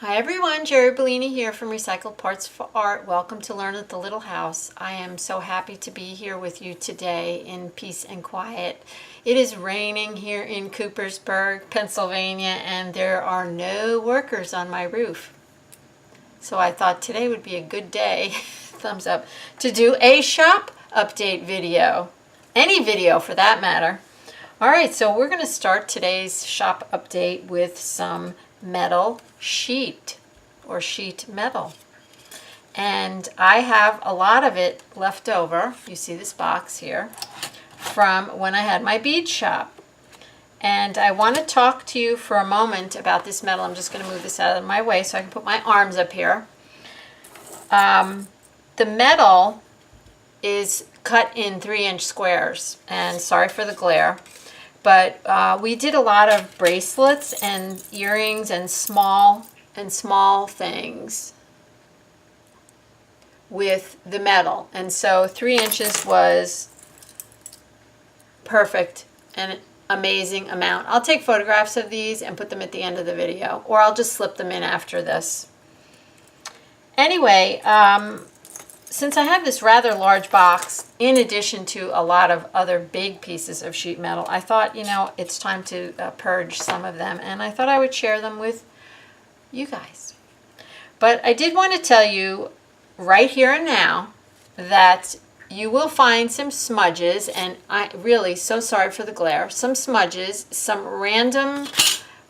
Hi everyone, Jeri Bellini here from Recycled Parts for Art. Welcome to Learn at the Little House. I am so happy to be here with you today in peace and quiet. It is raining here in Coopersburg, Pennsylvania, and there are no workers on my roof. So I thought today would be a good day, thumbs up, to do a shop update video. Any video for that matter. Alright, so we're going to start today's shop update with some metal sheet or sheet metal, and I have a lot of it left over. You see this box here from when I had my bead shop, and I want to talk to you for a moment about this metal. I'm just going to move this out of my way so I can put my arms up here. The metal is cut in 3-inch squares, and sorry for the glare. But we did a lot of bracelets and earrings and small things with the metal. And so 3 inches was perfect and an amazing amount. I'll take photographs of these and put them at the end of the video, or I'll just slip them in after this. Anyway, since I have this rather large box, in addition to a lot of other big pieces of sheet metal, I thought, you know, it's time to purge some of them, and I thought I would share them with you guys. But I did want to tell you right here and now that you will find some smudges, and I really so sorry for the glare, some smudges, some random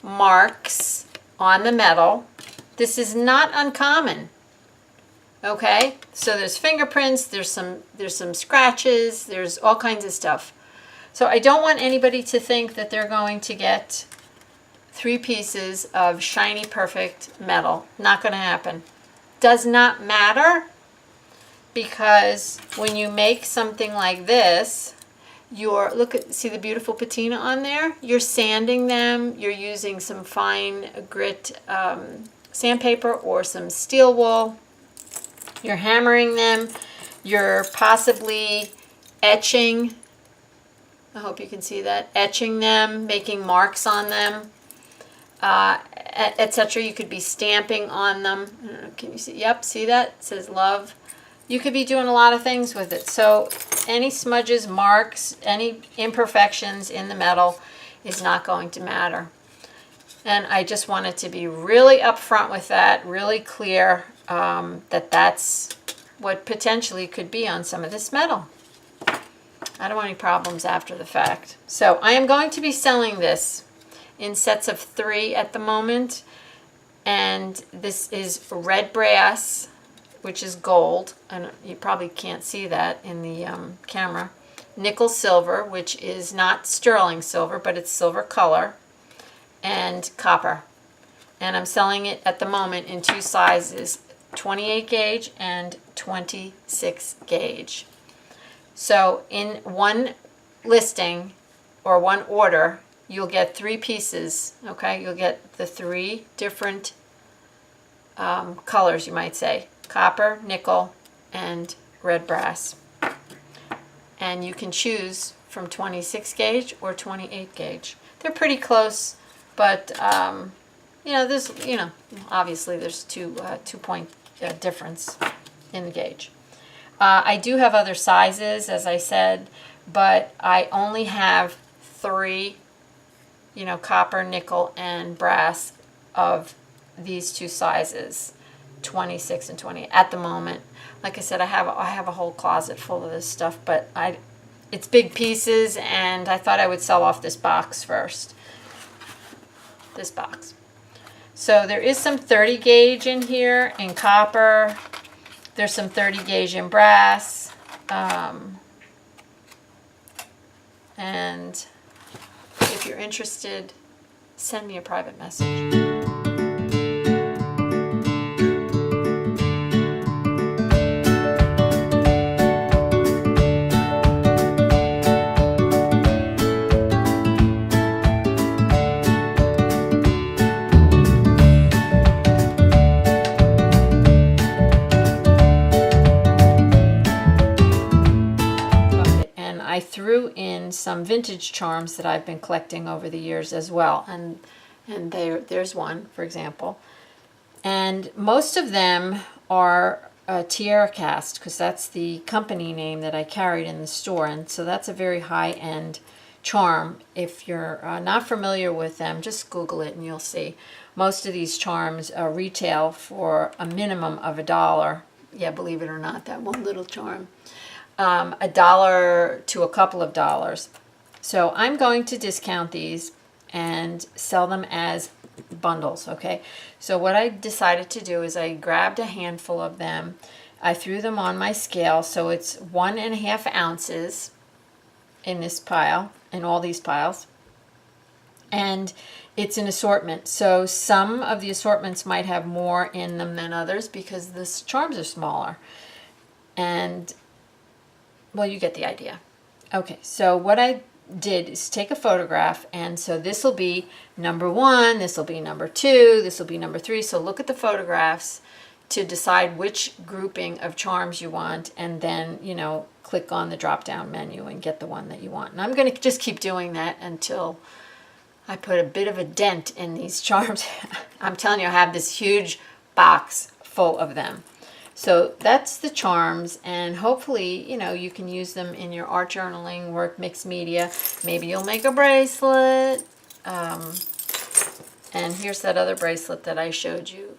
marks on the metal. This is not uncommon. Okay, so there's fingerprints, there's some scratches, there's all kinds of stuff. So I don't want anybody to think that they're going to get 3 pieces of shiny, perfect metal. Not going to happen. Does not matter, because when you make something like this, see the beautiful patina on there? You're sanding them, you're using some fine grit sandpaper or some steel wool. You're hammering them, you're possibly etching, I hope you can see that, etching them, making marks on them, etc. You could be stamping on them. Can you see? Yep, see that? It says love. You could be doing a lot of things with it. So any smudges, marks, any imperfections in the metal is not going to matter. And I just wanted to be really upfront with that, really clear. That's what potentially could be on some of this metal. I don't want any problems after the fact. So I am going to be selling this in sets of 3 at the moment, and this is red brass, which is gold, and you probably can't see that in the camera. Nickel silver, which is not sterling silver, but it's silver color, and copper. And I'm selling it at the moment in 2 sizes, 28 gauge and 26 gauge. So in one listing or one order, you'll get 3 pieces, okay? You'll get the 3 different colors, you might say. Copper, nickel, and red brass. And you can choose from 26 gauge or 28 gauge. They're pretty close, but you know, obviously there's 2-point difference in the gauge. I do have other sizes, as I said, but I only have 3, copper, nickel, and brass of these 2 sizes, 26 and 20 at the moment. Like I said, I have a whole closet full of this stuff, but it's big pieces, and I thought I would sell off this box first. This box. So there is some 30 gauge in here in copper. There's some 30 gauge in brass. And if you're interested, send me a private message. I threw in some vintage charms that I've been collecting over the years as well, and there's one, for example. And most of them are Tierra cast, because that's the company name that I carried in the store. And so that's a very high-end charm. If you're not familiar with them, just Google it and you'll see. Most of these charms retail for a minimum of $1. Yeah, believe it or not, that one little charm. $1 to a couple of dollars. So I'm going to discount these and sell them as bundles, okay? So what I decided to do is I grabbed a handful of them. I threw them on my scale, so it's 1.5 ounces in this pile, in all these piles. And it's an assortment. So some of the assortments might have more in them than others because the charms are smaller. And, well, you get the idea. Okay, so what I did is take a photograph, and so this will be number 1, this will be number 2, this will be number 3. So look at the photographs to decide which grouping of charms you want, and then, you know, click on the drop down menu and get the one that you want. And I'm going to just keep doing that until I put a bit of a dent in these charms. I'm telling you, I have this huge box full of them. So that's the charms, and hopefully, you know, you can use them in your art journaling, work, mixed media. Maybe you'll make a bracelet. And here's that other bracelet that I showed you.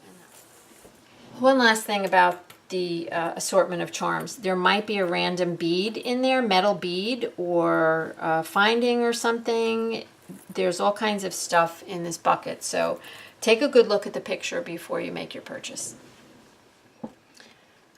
One last thing about the assortment of charms. There might be a random bead in there, metal bead, or finding or something. There's all kinds of stuff in this bucket. So take a good look at the picture before you make your purchase.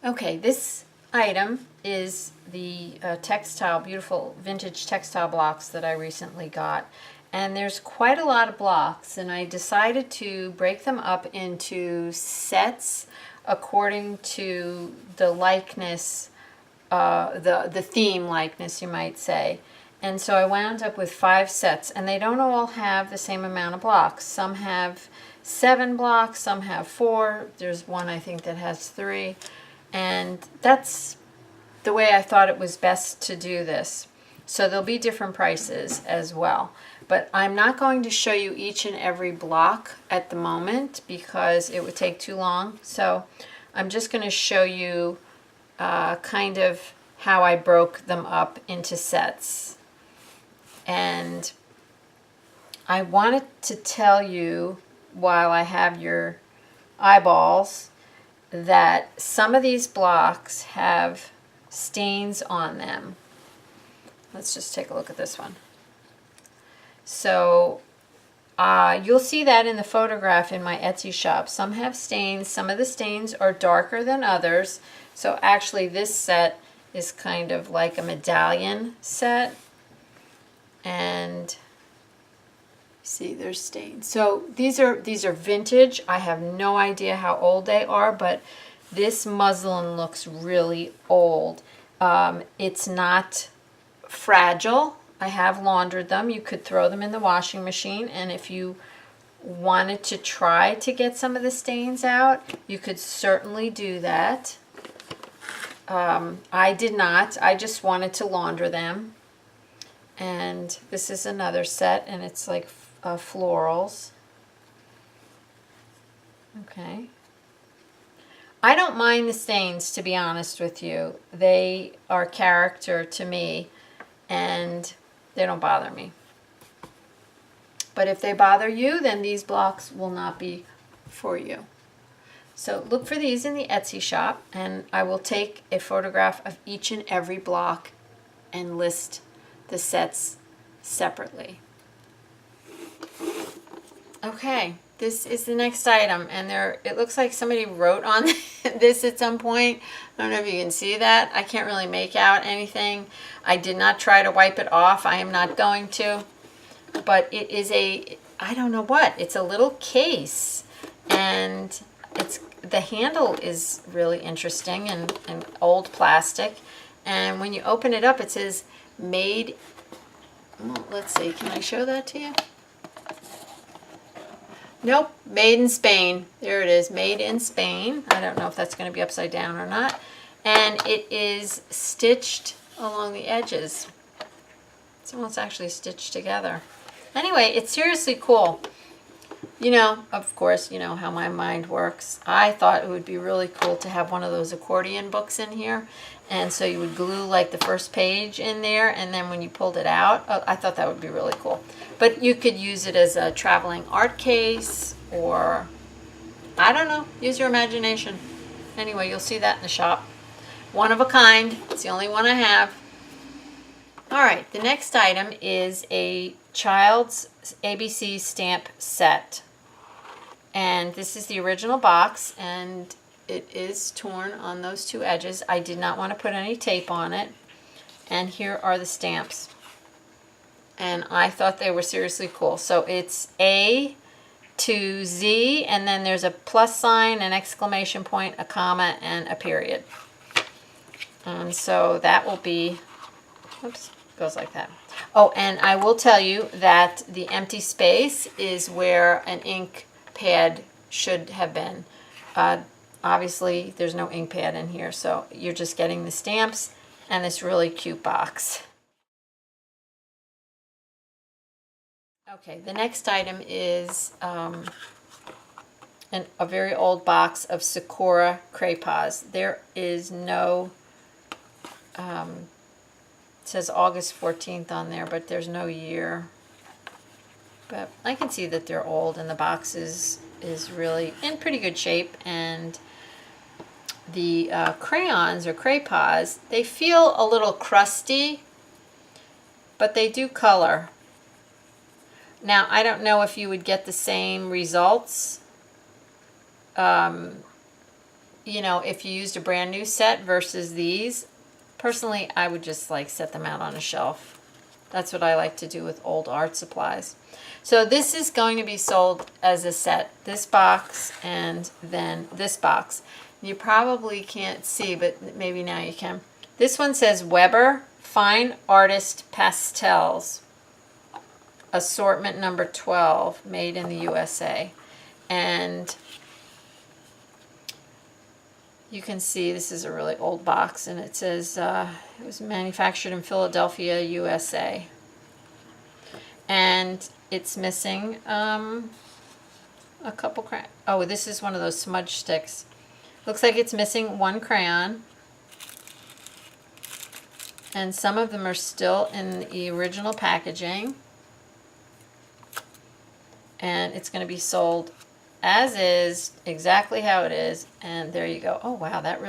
Okay, this item is the textile, beautiful vintage textile blocks that I recently got. And there's quite a lot of blocks, and I decided to break them up into sets according to the likeness, the theme likeness, you might say. And so I wound up with 5 sets, and they don't all have the same amount of blocks. Some have 7 blocks, some have 4. There's one, I think, that has 3. And that's the way I thought it was best to do this. So there'll be different prices as well. But I'm not going to show you each and every block at the moment because it would take too long. So I'm just going to show you kind of how I broke them up into sets. And I wanted to tell you, while I have your eyeballs, that some of these blocks have stains on them. Let's just take a look at this one. So you'll see that in the photograph in my Etsy shop. Some have stains. Some of the stains are darker than others. So actually this set is kind of like a medallion set. And see, there's stains. So these are vintage. I have no idea how old they are, but this muslin looks really old. It's not fragile. I have laundered them. You could throw them in the washing machine, and if you wanted to try to get some of the stains out, you could certainly do that. I did not. I just wanted to launder them. And this is another set, and it's like florals. Okay. I don't mind the stains, to be honest with you. They are character to me, and they don't bother me. But if they bother you, then these blocks will not be for you. So look for these in the Etsy shop, and I will take a photograph of each and every block and list the sets separately. Okay, this is the next item, and it looks like somebody wrote on this at some point. I don't know if you can see that. I can't really make out anything. I did not try to wipe it off. I am not going to. But it is I don't know what. It's a little case, and the handle is really interesting and old plastic. And when you open it up, it says made, well, let's see, can I show that to you? Nope, made in Spain. There it is, made in Spain. I don't know if that's going to be upside down or not. And it is stitched along the edges. It's almost actually stitched together. Anyway, it's seriously cool. You know, of course, you know how my mind works. I thought it would be really cool to have one of those accordion books in here. And so you would glue like the first page in there, and then when you pulled it out, I thought that would be really cool. But you could use it as a traveling art case, or I don't know, use your imagination. Anyway, you'll see that in the shop. One of a kind. It's the only one I have. All right, the next item is a child's ABC stamp set. And this is the original box, and it is torn on those two edges. I did not want to put any tape on it. And here are the stamps. And I thought they were seriously cool. So it's A to Z, and then there's a plus sign, an exclamation point, a comma, and a period. And so that will be, oops, goes like that. Oh, and I will tell you that the empty space is where an ink pad should have been. Obviously, there's no ink pad in here, so you're just getting the stamps and this really cute box. Okay, the next item is a very old box of Sakura Crayons. There is no, it says August 14th on there, but there's no year. But I can see that they're old, and the box is really in pretty good shape. And the crayons or crayons, they feel a little crusty, but they do color. Now, I don't know if you would get the same results, you know, if you used a brand new set versus these. Personally, I would just like set them out on a shelf. That's what I like to do with old art supplies. So this is going to be sold as a set. This box and then this box. You probably can't see, but maybe now you can. This one says Weber Fine Artist Pastels. Assortment number 12, made in the USA. And you can see this is a really old box, and it says it was manufactured in Philadelphia, USA. And it's missing a couple oh, this is one of those smudge sticks. Looks like it's missing one crayon. And some of them are still in the original packaging. And it's going to be sold as is, exactly how it is. And there you go. Oh wow, that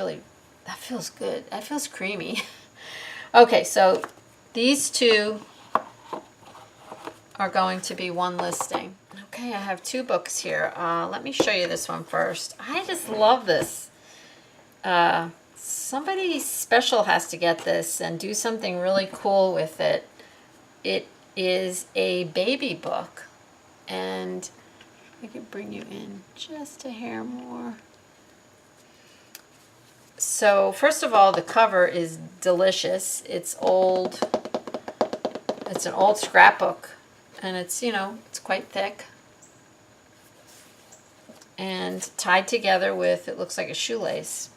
feels good. That feels creamy. Okay, so these two are going to be one listing. Okay, I have two books here. Let me show you this one first. I just love this. Somebody special has to get this and do something really cool with it. It is a baby book. And I can bring you in just a hair more. So first of all, the cover is delicious. It's old. It's an old scrapbook, and it's, you know, it's quite thick. And tied together with, it looks like a shoelace.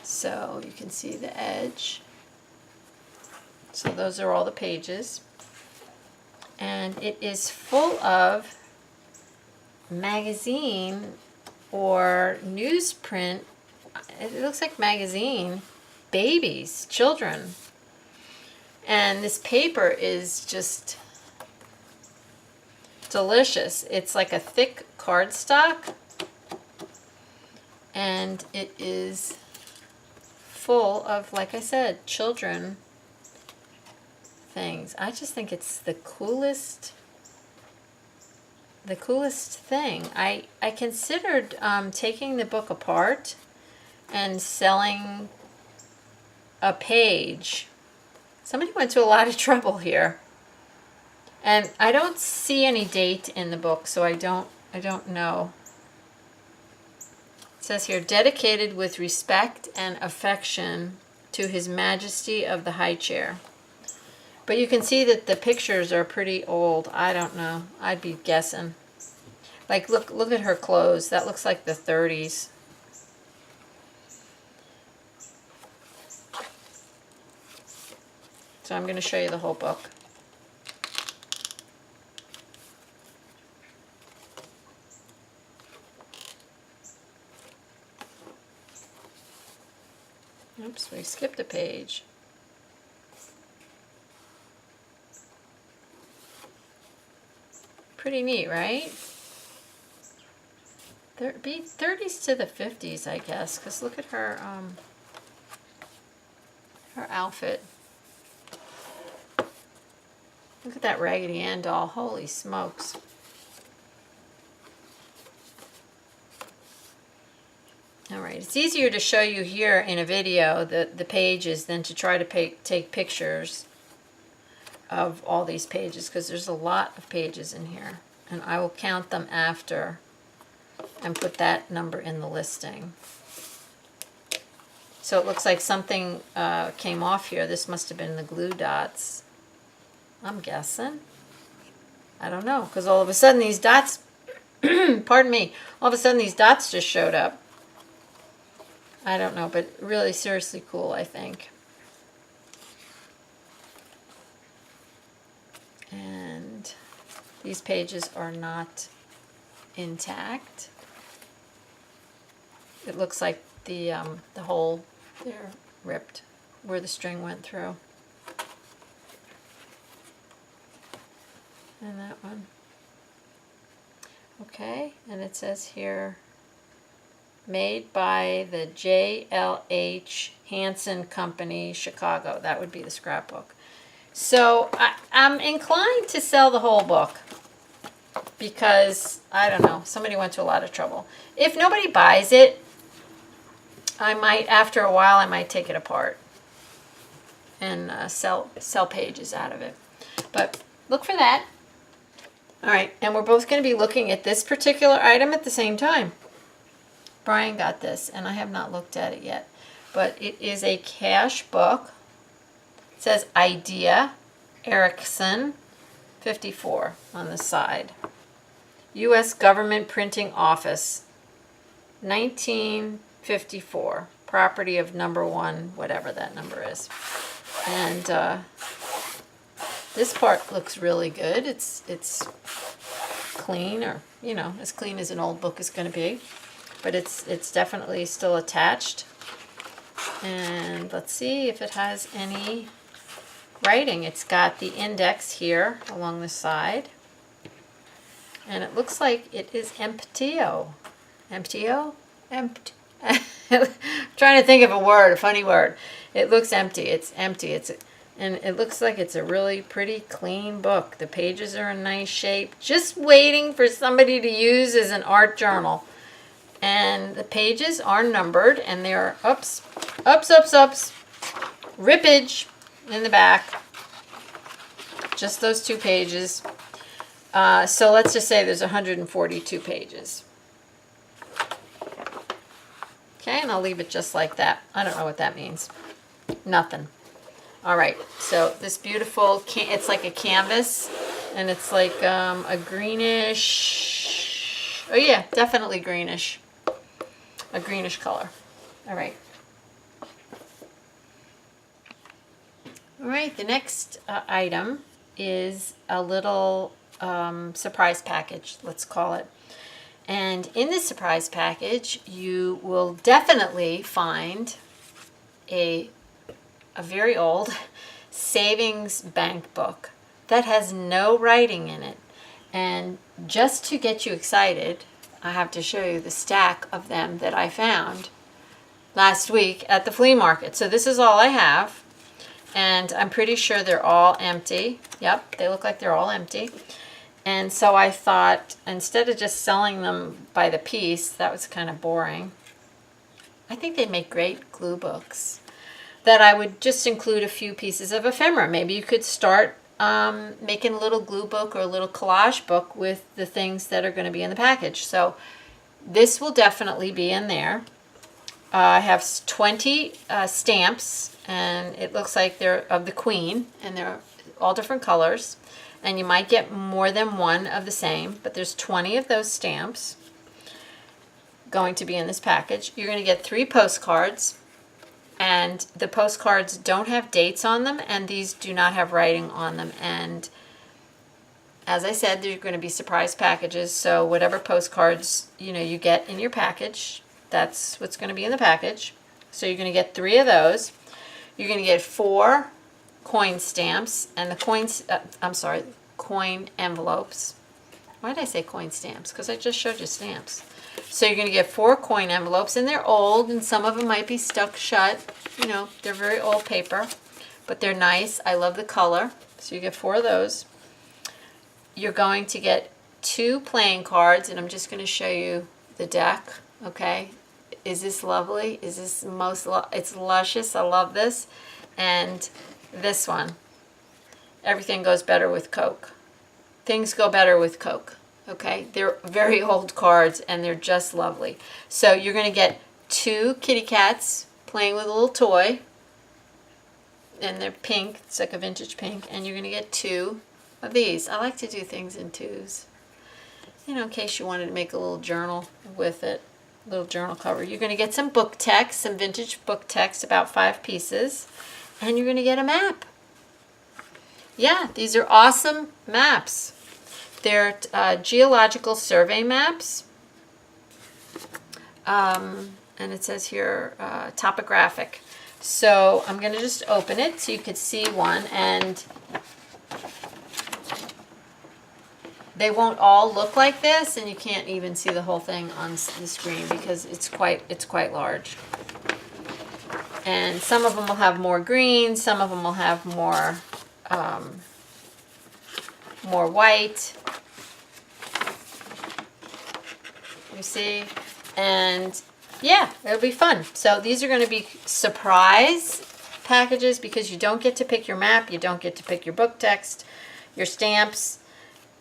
So you can see the edge. So those are all the pages. And it is full of magazine or newsprint. It looks like magazine. Babies, children. And this paper is just delicious. It's like a thick cardstock. And it is full of, like I said, children things. I just think it's the coolest thing. I considered taking the book apart and selling a page. Somebody went to a lot of trouble here. And I don't see any date in the book, so I don't know. It says here, dedicated with respect and affection to His Majesty of the High Chair. But you can see that the pictures are pretty old. I don't know. I'd be guessing. Like, look at her clothes. That looks like the 30s. So I'm going to show you the whole book. Oops, we skipped a page. Pretty neat, right? There'd be 30s to the 50s, I guess, because look at her outfit. Look at that Raggedy Ann doll. Holy smokes. All right, it's easier to show you here in a video the pages than to try to take pictures of all these pages, because there's a lot of pages in here. And I will count them after and put that number in the listing. So it looks like something came off here. This must have been the glue dots, I'm guessing. I don't know, because all of a sudden these dots, pardon me, all of a sudden these dots just showed up. I don't know, but really seriously cool, I think. And these pages are not intact. It looks like the hole there ripped where the string went through. And that one. Okay, and it says here, made by the J.L.H. Hansen Company, Chicago. That would be the scrapbook. So I'm inclined to sell the whole book because, I don't know, somebody went to a lot of trouble. If nobody buys it, I might, after a while, I might take it apart and sell pages out of it. But look for that. All right, and we're both going to be looking at this particular item at the same time. Brian got this, and I have not looked at it yet. But it is a cash book. It says Idea, Erickson, 54 on the side. U.S. Government Printing Office, 1954. Property of number 1, whatever that number is. And this part looks really good. It's clean, or, you know, as clean as an old book is going to be. But it's definitely still attached. And let's see if it has any writing. It's got the index here along the side. And it looks like it is empty-o. Empty-o? Empty. Trying to think of a word, a funny word. It looks empty. It's empty. And it looks like it's a really pretty clean book. The pages are in nice shape. Just waiting for somebody to use as an art journal. And the pages are numbered, and they're ups, rippage in the back. Just those 2 pages. So let's just say there's 142 pages. Okay, and I'll leave it just like that. I don't know what that means. Nothing. All right, so this beautiful, it's like a canvas, and it's like a greenish, oh yeah, definitely greenish. A greenish color. All right. All right, the next item is a little surprise package, let's call it. And in this surprise package, you will definitely find a very old savings bank book that has no writing in it. And just to get you excited, I have to show you the stack of them that I found last week at the flea market. So this is all I have, and I'm pretty sure they're all empty. Yep, they look like they're all empty. And so I thought, instead of just selling them by the piece, that was kind of boring. I think they make great glue books. That I would just include a few pieces of ephemera. Maybe you could start making a little glue book or a little collage book with the things that are going to be in the package. So this will definitely be in there. I have 20 stamps, and it looks like they're of the Queen, and they're all different colors. And you might get more than one of the same, but there's 20 of those stamps going to be in this package. You're going to get 3 postcards. And the postcards don't have dates on them, and these do not have writing on them. And as I said, they're going to be surprise packages. So whatever postcards you get in your package, that's what's going to be in the package. So you're going to get 3 of those. You're going to get 4 coin stamps, and the coins, coin envelopes. Why did I say coin stamps? Because I just showed you stamps. So you're going to get 4 coin envelopes, and they're old, and some of them might be stuck shut. You know, they're very old paper, but they're nice. I love the color. So you get 4 of those. You're going to get 2 playing cards, and I'm just going to show you the deck, okay? Is this lovely? Is this it's luscious. I love this. And this one. Everything goes better with Coke. Things go better with Coke, okay? They're very old cards, and they're just lovely. So you're going to get 2 kitty cats playing with a little toy, and they're pink. It's like a vintage pink. And you're going to get 2 of these. I like to do things in 2s. You know, in case you wanted to make a little journal with it, little journal cover. You're going to get some book text, some vintage book text, about 5 pieces, and you're going to get a map. Yeah, these are awesome maps. They're geological survey maps, and it says here topographic. So I'm going to just open it so you could see one, and they won't all look like this, and you can't even see the whole thing on the screen because it's quite large. And some of them will have more green, some of them will have more white. You see? And yeah, it'll be fun. So these are going to be surprise packages because you don't get to pick your map, you don't get to pick your book text, your stamps.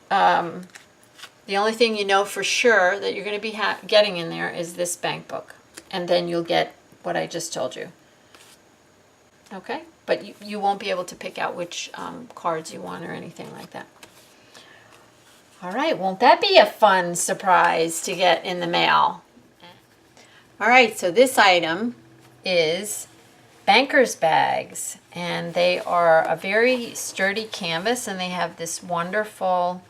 The only thing you know for sure that you're going to be getting in there is this bank book. And then you'll get what I just told you. Okay? But you won't be able to pick out which cards you want or anything like that. All right, won't that be a fun surprise to get in the mail? All right, so this item is banker's bags, and they are a very sturdy canvas, and they have this wonderful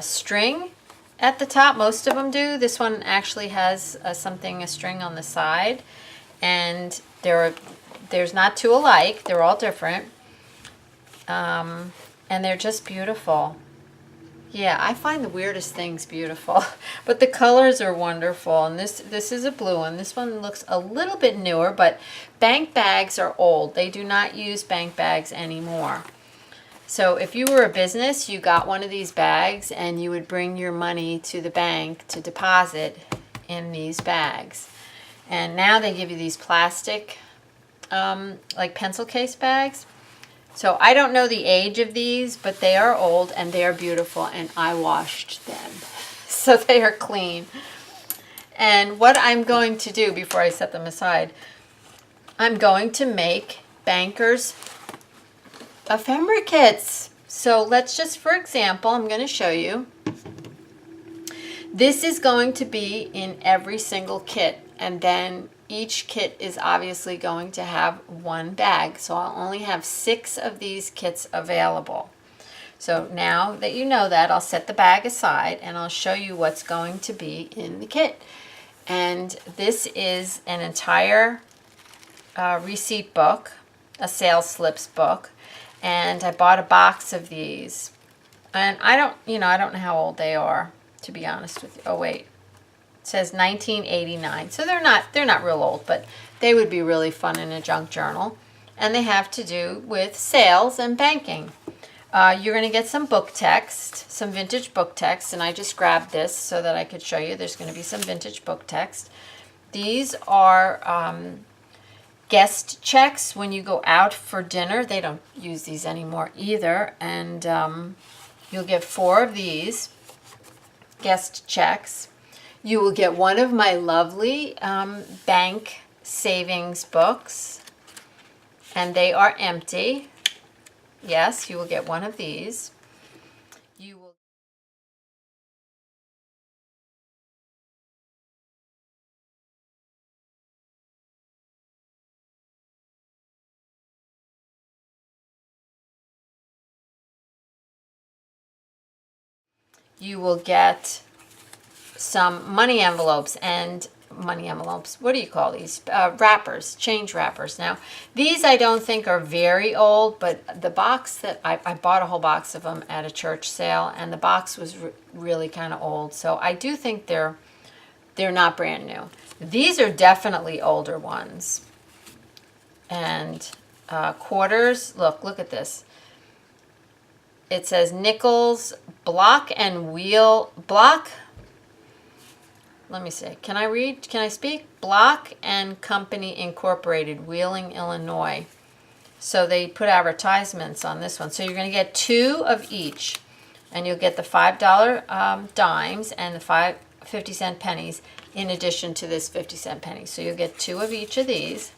string at the top. Most of them do. This one actually has a string on the side, and there's not 2 alike. They're all different, and they're just beautiful. Yeah, I find the weirdest things beautiful, but the colors are wonderful. And this is a blue one. This one looks a little bit newer, but bank bags are old. They do not use bank bags anymore. So if you were a business, you got one of these bags, and you would bring your money to the bank to deposit in these bags. And now they give you these plastic, like pencil case bags. So I don't know the age of these, but they are old and they are beautiful, and I washed them. So they are clean. And what I'm going to do before I set them aside, I'm going to make bankers ephemera kits. So let's just, for example, I'm going to show you. This is going to be in every single kit, and then each kit is obviously going to have 1 bag. So I'll only have 6 of these kits available. So now that you know that, I'll set the bag aside and I'll show you what's going to be in the kit. And this is an entire receipt book, a sales slips book, and I bought a box of these. And I don't know how old they are, to be honest with you. Oh wait. It says 1989, so they're not real old, but they would be really fun in a junk journal. And they have to do with sales and banking. You're going to get some book text, some vintage book text, and I just grabbed this so that I could show you. There's going to be some vintage book text. These are guest checks when you go out for dinner. They don't use these anymore either, and you'll get 4 of these guest checks. You will get one of my lovely bank savings books, and they are empty. Yes, you will get one of these. You will get some money envelopes, and money envelopes. What do you call these? Wrappers, change wrappers. Now, these I don't think are very old, but the box that I bought a whole box of them at a church sale, and the box was really kind of old. So I do think they're not brand new. These are definitely older ones. And quarters, look at this. It says Nichols Block and Wheel, Block, let me see, can I speak? Block and Company Incorporated, Wheeling, Illinois. So they put advertisements on this one. So you're going to get 2 of each. And you'll get the $5 dimes and the 50-cent pennies in addition to this 50-cent penny. So you'll get 2 of each of these.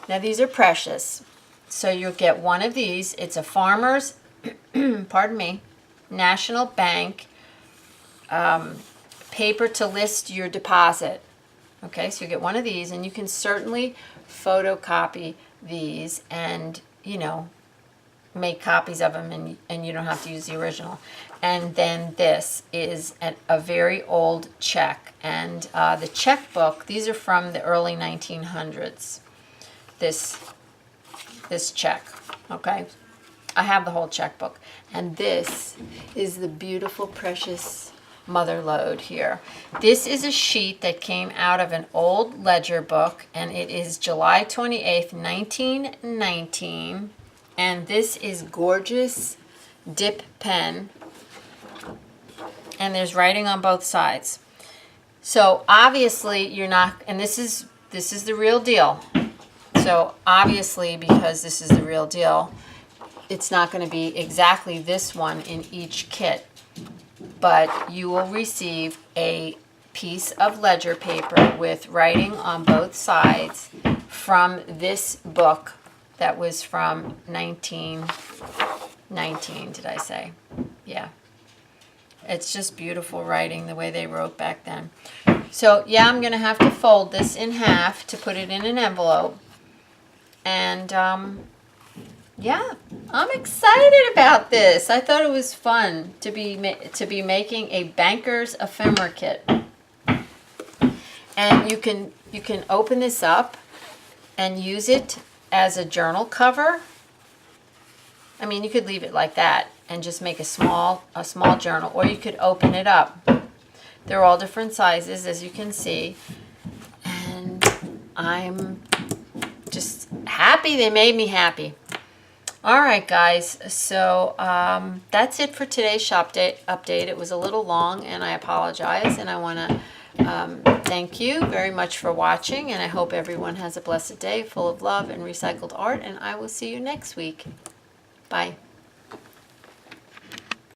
Now these are precious. So you'll get 1 of these. It's a Farmers, pardon me, National Bank paper to list your deposit. Okay, so you get 1 of these, and you can certainly photocopy these and, you know, make copies of them, and you don't have to use the original. And then this is a very old check, and the checkbook, these are from the early 1900s, this check, okay? I have the whole checkbook, and this is the beautiful, precious mother lode here. This is a sheet that came out of an old ledger book, and it is July 28th, 1919, and this is gorgeous dip pen, and there's writing on both sides. So obviously you're not, and this is the real deal. So obviously, because this is the real deal, it's not going to be exactly this one in each kit, but you will receive a piece of ledger paper with writing on both sides from this book that was from 1919, did I say? Yeah. It's just beautiful writing the way they wrote back then. So yeah, I'm going to have to fold this in half to put it in an envelope. And yeah, I'm excited about this. I thought it was fun to be making a banker's ephemera kit. And you can open this up and use it as a journal cover. I mean, you could leave it like that and just make a small journal, or you could open it up. They're all different sizes, as you can see. And I'm just happy. They made me happy. All right, guys. So that's it for today's shop update. It was a little long, and I apologize. And I want to thank you very much for watching. And I hope everyone has a blessed day full of love and recycled art. And I will see you next week. Bye.